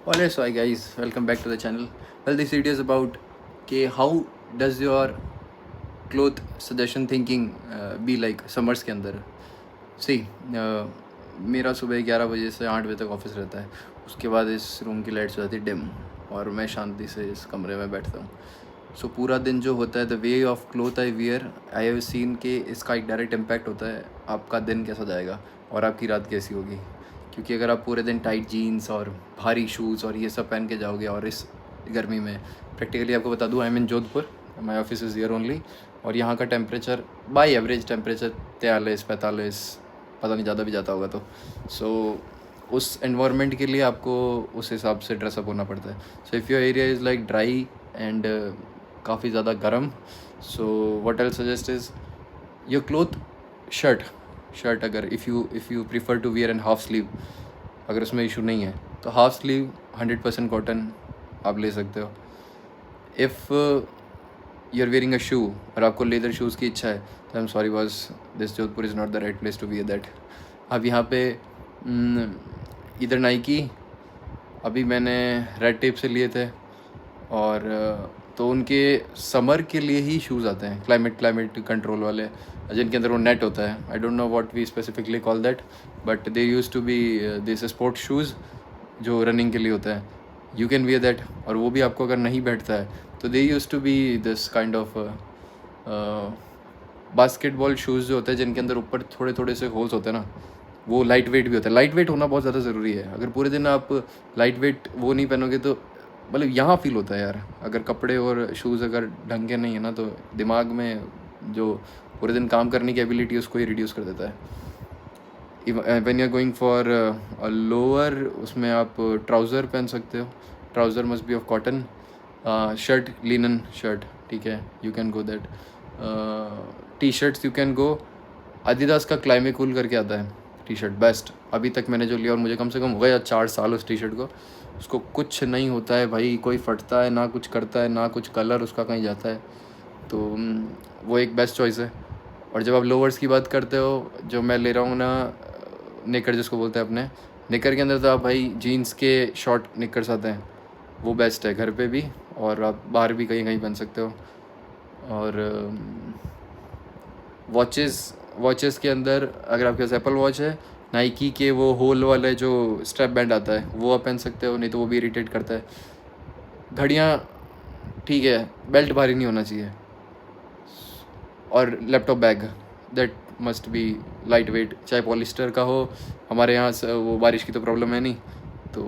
Alright, so hi guys, welcome back to the channel. Well, this video is about how does your cloth suggestion thinking be like summers के अंदर. See, मेरा सुबह 11 बजे से 8 बजे तक ऑफिस रहता है. उसके बाद इस रूम की लाइट्स हो जाती है डिम और मैं शांति से इस कमरे में बैठता हूँ. सो पूरा दिन जो होता है, the way of cloth I wear, I have seen कि इसका एक डायरेक्ट इम्पैक्ट होता है आपका दिन कैसा जाएगा और आपकी रात कैसी होगी. क्योंकि अगर आप पूरे दिन टाइट जीन्स और भारी शूज़ और ये सब पहन के जाओगे और इस गर्मी में, प्रैक्टिकली आपको बता दूँ, I am in Jodhpur, my office is here only, और यहाँ का टेम्परेचर बाई एवरेज टेम्परेचर 43-45, पता नहीं ज़्यादा भी जाता होगा. तो सो उस एनवायरनमेंट के लिए आपको उस हिसाब से ड्रेसअप होना पड़ता है. So if your area is like dry and काफ़ी ज़्यादा गर्म, so what I suggest is your cloth shirt अगर if you prefer to wear an half sleeve, अगर उसमें इशू नहीं है तो हाफ स्लीव 100% कॉटन आप ले सकते हो. If you are wearing a shoe और आपको लेदर शूज़ की इच्छा है तो I am sorry boss, this Jodhpur is not the right place to wear that. अब यहाँ पे इधर नाइकी अभी मैंने रेड टेप से लिए थे, और तो उनके समर के लिए ही शूज़ आते हैं, क्लाइमेट कंट्रोल वाले, जिनके अंदर वो नेट होता है. I don't know what we specifically call that, but they use to be this sport shoes जो रनिंग के लिए होता है. यू कैन वियर दैट, और वो भी आपको अगर नहीं बैठता है तो they use to be this kind of basketball shoes जो होते हैं, जिनके अंदर ऊपर थोड़े थोड़े से होल्स होते हैं ना, वो लाइट वेट भी होता है. लाइट वेट होना बहुत ज़्यादा ज़रूरी है. अगर पूरे दिन आप लाइट वेट वो नहीं पहनोगे तो मतलब यहाँ फील होता है यार, अगर कपड़े और शूज़ अगर ढंग के नहीं है ना तो दिमाग में जो पूरे दिन काम करने की एबिलिटी उसको ही रिड्यूस कर देता है. When you are going for a lower, उसमें आप ट्राउज़र पहन सकते हो. Trouser must be of cotton. Shirt linen shirt, ठीक है, you can go that. T shirts you can go, adidas का क्लाइमेकूल करके आता है टी शर्ट, बेस्ट अभी तक मैंने जो लिया, और मुझे कम से कम हो गया 4 साल उस टी शर्ट को. उसको कुछ नहीं होता है भाई, कोई फटता है ना, कुछ करता है ना, कुछ कलर उसका कहीं जाता है. तो वो एक बेस्ट चॉइस है. और जब आप लोवर्स की बात करते हो, जो मैं ले रहा हूँ ना, नेकर जिसको बोलते हैं अपने, नेकर के अंदर तो आप भाई जीन्स के शॉर्ट निकर्स आते हैं, वो बेस्ट है घर पे भी, और आप बाहर भी कहीं कहीं पहन सकते हो. और वॉचेस के अंदर अगर आपके पास एप्पल वॉच है, नाइकी के वो होल वाले जो स्ट्रैप बैंड आता है वो आप पहन सकते हो, नहीं तो वो भी इरिटेट करता है. घड़ियाँ ठीक है, बेल्ट भारी नहीं होना चाहिए. और laptop bag that must be light weight, चाहे पॉलिस्टर का हो. हमारे यहाँ वो बारिश की तो प्रॉब्लम है नहीं, तो